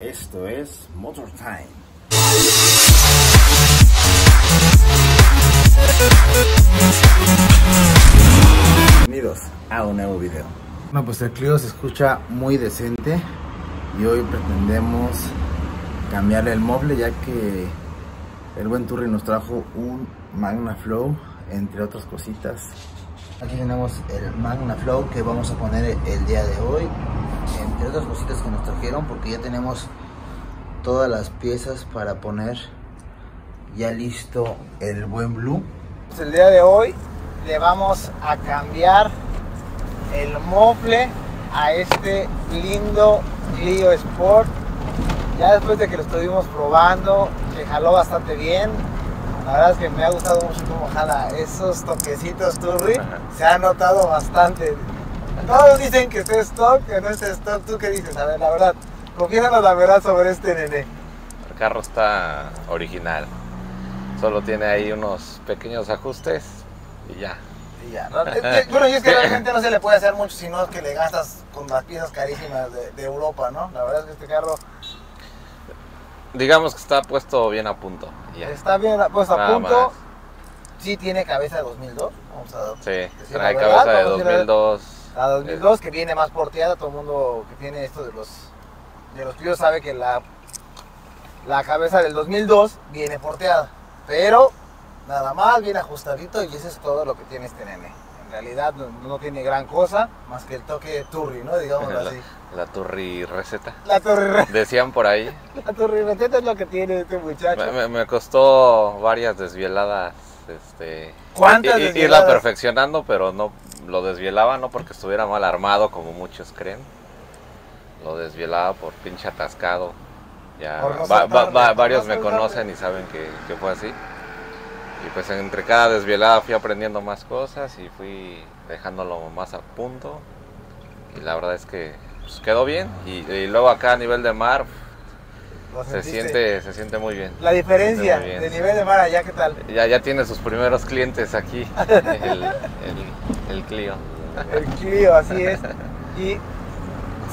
Esto es Motor Time. Bienvenidos a un nuevo video. Bueno, pues el Clio se escucha muy decente y hoy pretendemos cambiarle el mueble, ya que el buen Turri nos trajo un Magna Flow, entre otras cositas. Aquí tenemos el Magna Flow que vamos a poner el día de hoy, entre otras cositas que nos trajeron, porque ya tenemos todas las piezas para poner ya listo el buen Blue. Pues el día de hoy le vamos a cambiar el mofle a este lindo Clio Sport. Ya después de que lo estuvimos probando, que jaló bastante bien. La verdad es que me ha gustado mucho cómo jala esos toquecitos Turri. Se ha notado bastante. Todos dicen que esté stock, que no esté stock. ¿Tú qué dices? A ver, la verdad, confiésanos la verdad sobre este nene. El carro está original. Solo tiene ahí unos pequeños ajustes y ya. Y ya, ¿no? Bueno, y es que realmente no se le puede hacer mucho, sino que le gastas con las piezas carísimas de Europa, ¿no? La verdad es que este carro... Digamos que está puesto bien a punto. Ya. Está bien puesto a punto. Más. Sí tiene cabeza de 2002. Vamos a sí, trae cabeza de 2002. La 2002 que viene más porteada. Todo el mundo que tiene esto de los Clio sabe que la cabeza del 2002 viene porteada. Pero nada más, bien ajustadito, y eso es todo lo que tiene este nene. En realidad no tiene gran cosa más que el toque de Turri, ¿no? Digamos así. La Turri receta. La Turri receta. Decían por ahí. La Turri receta es lo que tiene este muchacho. Me costó varias desvieladas. ¿Cuántas desvieladas? Irla perfeccionando, pero no lo desvielaba, no porque estuviera mal armado, como muchos creen. Lo desvielaba por pinche atascado. Ya varios me conocen y saben que fue así. Y pues entre cada desvielada fui aprendiendo más cosas y fui dejándolo más a punto. Y la verdad es que pues, quedó bien. Y luego acá a nivel de mar se siente muy bien. La diferencia de nivel de mar allá, ¿qué tal? Ya tiene sus primeros clientes aquí, el Clio. El Clio, así es. ¿Y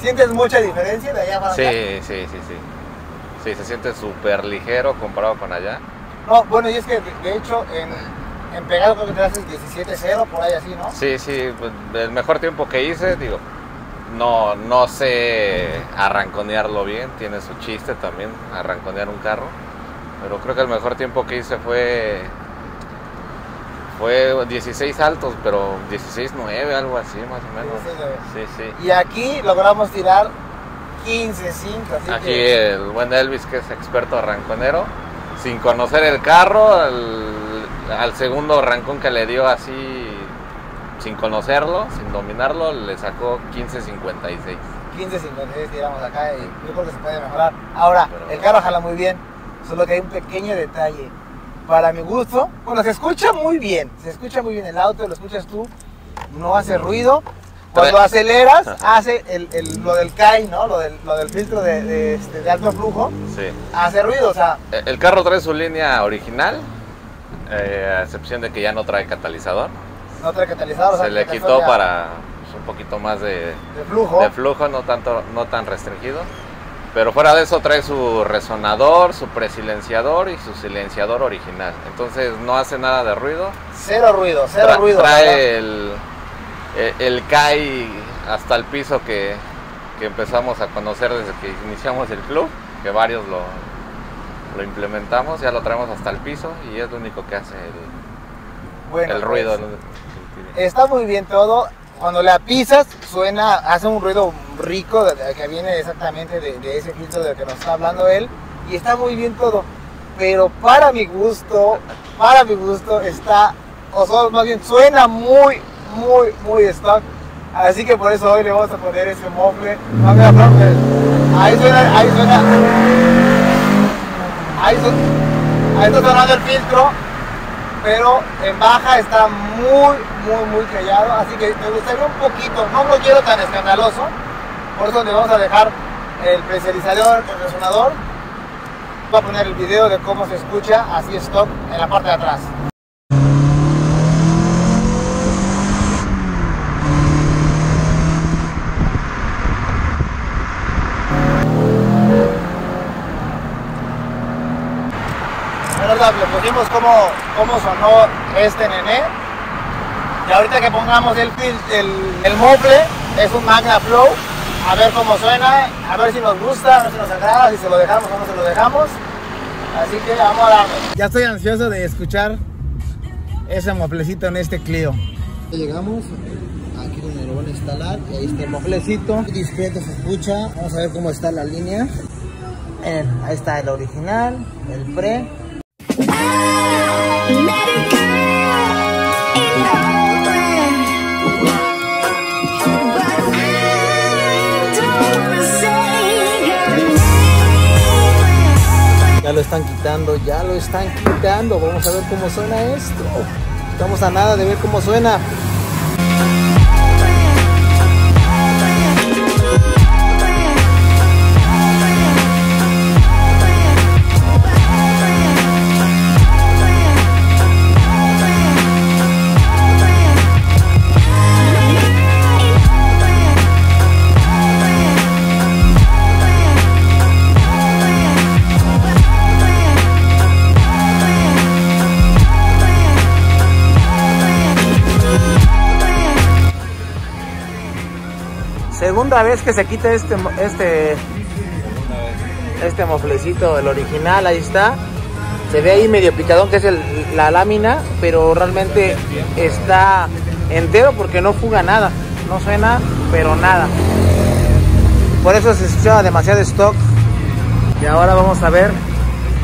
sientes mucha diferencia de allá para acá? Sí, se siente súper ligero comparado con allá. No, bueno, y es que de hecho en pegado creo que te haces 17.0 por ahí así, ¿no? Sí, pues, el mejor tiempo que hice, digo, no sé arranconearlo bien, tiene su chiste también arranconear un carro, pero creo que el mejor tiempo que hice fue 16 altos, pero 16.9, algo así más o menos. Sí. Y aquí logramos tirar 15.5, así aquí que... el buen Elvis, que es experto arranconero, sin conocer el carro, al segundo arrancón que le dio así, sin conocerlo, sin dominarlo, le sacó 15.56. 15.56 tiramos acá y yo creo que se puede mejorar. Ahora, el carro jala muy bien, solo que hay un pequeño detalle. Para mi gusto, bueno, se escucha muy bien el auto, lo escuchas tú, no hace ruido. Cuando aceleras, hace lo del CAI, ¿no? Lo del filtro de alto flujo. Sí. Hace ruido, o sea... El carro trae su línea original, a excepción de que ya no trae catalizador. No trae catalizador, o sea, se le quitó para pues, un poquito más de flujo, no tan restringido. Pero fuera de eso trae su resonador, su presilenciador y su silenciador original. Entonces no hace nada de ruido. Cero ruido. Trae el CAI hasta el piso que empezamos a conocer desde que iniciamos el club, que varios lo implementamos, ya lo traemos hasta el piso y es lo único que hace el ruido. Pues, está muy bien todo. Cuando la pisas hace un ruido rico que viene exactamente de ese filtro del que nos está hablando él, y está muy bien todo. Pero para mi gusto está, más bien suena muy stock, así que por eso hoy le vamos a poner ese mofle. Ahí está sonando el filtro, pero en baja está muy callado, así que me gustaría un poquito, no lo quiero tan escandaloso, por eso le vamos a dejar el presilenciador, el resonador. Voy a poner el video de cómo se escucha así stock en la parte de atrás. ahorita le pusimos cómo sonó este nené. Y ahorita que pongamos el mofle, es un Magna Flow. A ver cómo suena, a ver si nos gusta, a ver si nos agrada, si se lo dejamos o no se lo dejamos. Así que vamos a darle. Ya estoy ansioso de escuchar ese moflecito en este Clio. Llegamos aquí donde lo van a instalar y ahí está el moflecito. Discreto se escucha. Vamos a ver cómo está la línea. Ahí está el original, el pre. Ya lo están quitando, ya lo están quitando. Vamos a ver cómo suena esto. Estamos a nada de ver cómo suena. Segunda vez que se quita este moflecito, el original, ahí está. Se ve ahí medio picadón, que es la lámina, pero realmente está entero porque no fuga nada. No suena, pero nada. Por eso se escuchaba demasiado stock. Y ahora vamos a ver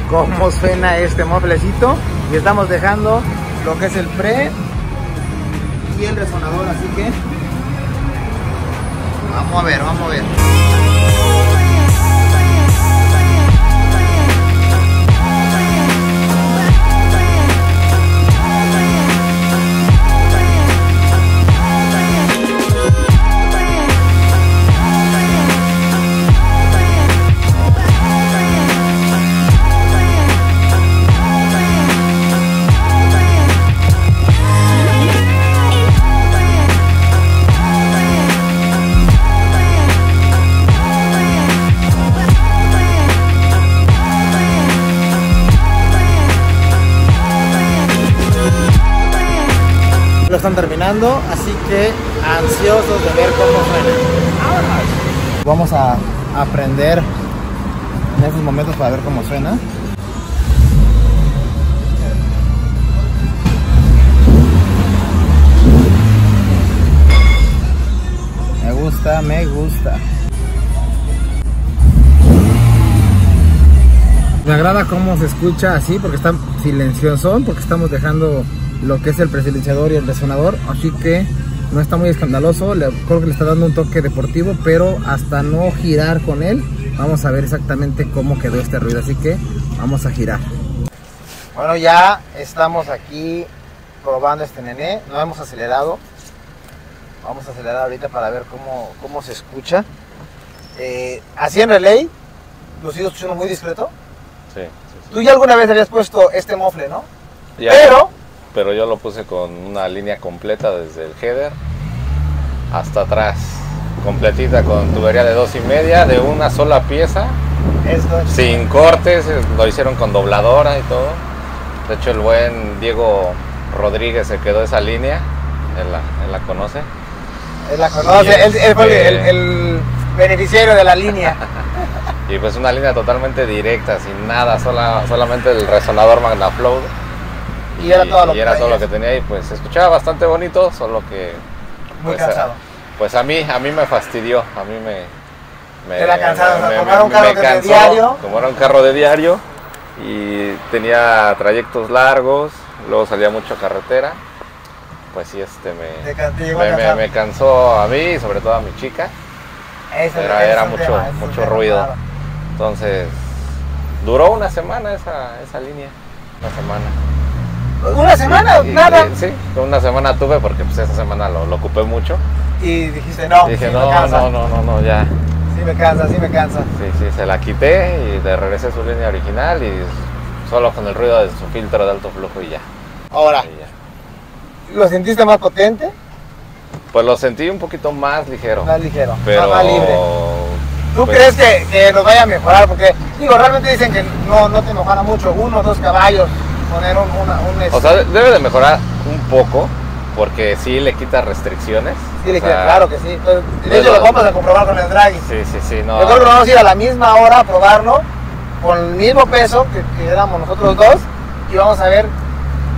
cómo suena este moflecito. Y estamos dejando lo que es el pre y el resonador, así que vamos a ver, vamos a ver. Lo están terminando, así que ansiosos de ver cómo suena. Vamos a aprender en estos momentos para ver cómo suena. Me gusta, me gusta. Me agrada cómo se escucha así, porque está silencioso, porque estamos dejando lo que es el presilenciador y el resonador, así que no está muy escandaloso. Creo que le está dando un toque deportivo, pero hasta no girar con él, vamos a ver exactamente cómo quedó este ruido, así que vamos a girar. Bueno, ya estamos aquí probando este nené, no hemos acelerado. Vamos a acelerar ahorita para ver cómo se escucha. Así en relay, lo sigo escuchando muy discreto. Sí. Tú ya alguna vez habías puesto este mofle, ¿no? Ya. Pero yo lo puse con una línea completa desde el header hasta atrás, completita, con tubería de 2,5 de una sola pieza, sin cortes. Lo hicieron con dobladora y todo. De hecho, el buen Diego Rodríguez se quedó esa línea. Él la conoce. Él la conoce, él fue el beneficiario de la línea. Y pues una línea totalmente directa, sin nada, solamente el resonador Magna Flow. Y era todo lo que tenía, y pues se escuchaba bastante bonito, solo que muy cansado. Pues a mí me fastidió, a mí me era cansado, como era un carro de diario. Como era un carro de diario y tenía trayectos largos, luego salía mucho a carretera, pues sí, me cansó a mí y sobre todo a mi chica. Era mucho ruido. Claro. Entonces duró una semana esa línea, una semana. ¿Una semana? ¿Nada? Sí, una semana tuve porque pues esa semana lo ocupé mucho. Y dijiste no. Dije sí no, ya. Sí me cansa. Sí, se la quité y le regresé su línea original y solo con el ruido de su filtro de alto flujo y ya. Ahora, ¿lo sentiste más potente? Pues lo sentí un poquito más ligero. Más ligero, pero más libre. ¿Tú crees que nos vaya a mejorar? Porque, digo, realmente dicen que no te mejora mucho, 1 o 2 caballos. poner O sea, debe de mejorar un poco, porque sí le quita restricciones. Sí, claro que sí. De hecho, lo vamos a comprobar con el Draghi. Sí, no. Yo creo que vamos a ir a la misma hora a probarlo, con el mismo peso que éramos nosotros dos, y vamos a ver.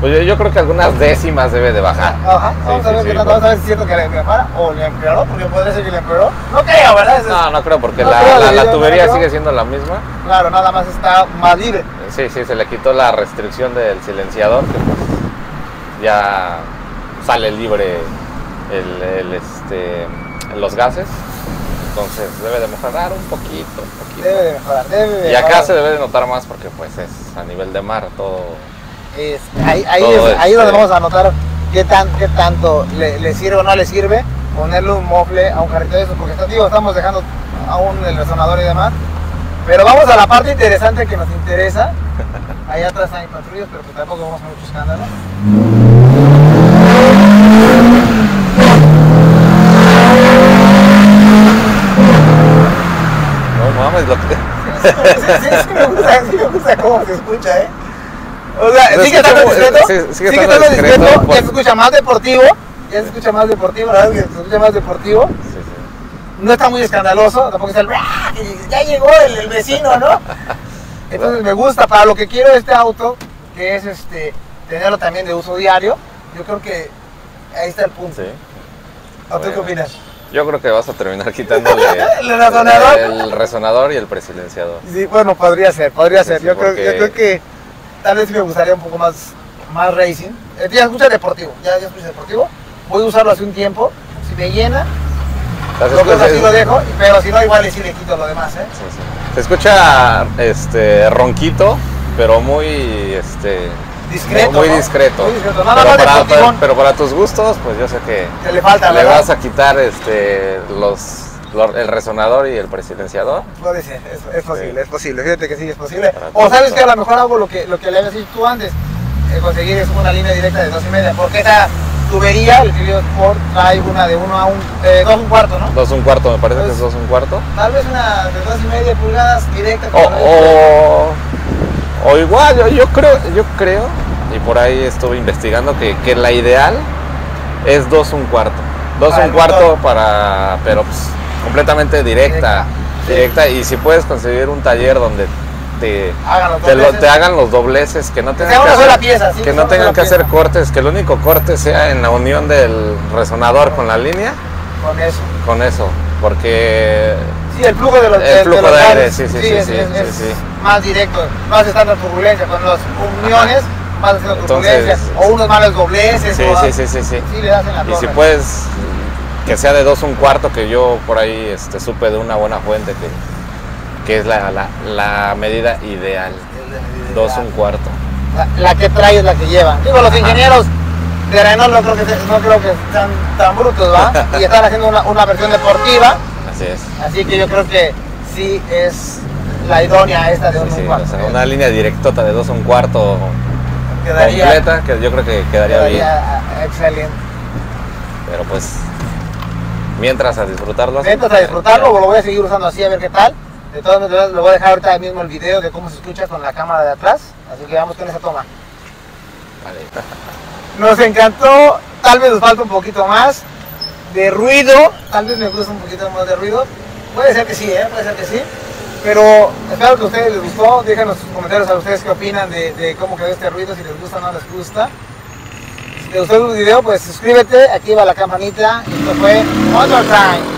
Pues yo creo que algunas décimas debe de bajar. Ajá, vamos a ver qué tanto, vamos a ver si es cierto que le mejora o le empeoró, porque podría ser que le empeoró. No creo, ¿verdad? No creo, porque no la tubería sigue siendo la misma. Claro, nada más está más libre. Sí, se le quitó la restricción del silenciador, que pues ya sale libre los gases. Entonces debe de mejorar un poquito. Debe de mejorar, Y acá se debe de notar más porque pues es a nivel de mar todo. Ahí es donde vamos a notar qué tanto le sirve o no le sirve ponerle un mofle a un carrito de eso, porque estamos dejando aún el resonador y demás. Pero vamos a la parte interesante que nos interesa. Allá atrás hay patrullas, pero pues tampoco vamos a mucho escándalo. No mames, lo que... Sí me gusta cómo se escucha, ¿eh? O sea, sigue estando discreto, sigue estando discreto, ya se escucha más deportivo, la verdad es que se escucha más deportivo. Sí. No está muy escandaloso, tampoco está el ya llegó el vecino, ¿no? Entonces me gusta, para lo que quiero de este auto, que es tenerlo también de uso diario, yo creo que ahí está el punto. Sí. ¿O tú qué opinas? Yo creo que vas a terminar quitándole el resonador y el presilenciador. Sí, bueno, podría ser. Yo creo que tal vez me gustaría un poco más racing. Ya escucha deportivo, ya escucha deportivo. Voy a usarlo hace un tiempo. Si me llena, así lo dejo, pero si no, igual sí le quito lo demás, ¿eh? Sí. Se escucha ronquito, pero muy discreto. Muy discreto. Pero para tus gustos, pues yo sé que le falta, le vas a quitar el resonador y el presilenciador. Puede ser, es posible, fíjate que sí es posible. O sabes que a lo mejor hago lo que le habías dicho tú antes, conseguir es una línea directa de 2,5, porque esa tubería, el Clio Sport, trae una de 1 a 2,1/4, ¿no? 2,1/4, me parece que es 2,1/4. Tal vez una de 2,5 pulgadas directa. O igual, yo creo, y por ahí estuve investigando que la ideal es 2,1/4. 2,1/4 pero pues completamente directa, y si puedes conseguir un taller donde te hagan los dobleces, que no tengan que hacer cortes, que el único corte sea en la unión del resonador con la línea. Con eso, porque sí, el flujo de aire, sí. Es más directo, no hace tanta turbulencia con las uniones, más haciendo turbulencia, o unos malos dobleces. Sí. Le das en la y si puedes que sea de 2,1/4, que yo por ahí supe de una buena fuente que es la medida ideal. 2,1/4. La que trae es la que lleva. Digo, los ingenieros de Renault no creo que sean tan brutos, ¿va? Y están haciendo una versión deportiva. Así es. Así que yo creo que sí es la idónea esta de 2,1/4. O sea, una línea directota de 2,1/4 completa, que yo creo que quedaría bien. Excelente. Pero pues, mientras a disfrutarlo. Lo voy a seguir usando así a ver qué tal. De todas maneras, lo voy a dejar ahorita mismo el video de cómo se escucha con la cámara de atrás. Así que vamos con esa toma. Vale. Nos encantó, tal vez nos falta un poquito más de ruido, tal vez me gusta un poquito más de ruido. Puede ser que sí, puede ser que sí. Pero espero que a ustedes les gustó. Déjenos sus comentarios a ustedes qué opinan de cómo quedó este ruido, si les gusta o no les gusta. Si te gustó el video, pues suscríbete, activa la campanita. Esto fue Motor Time.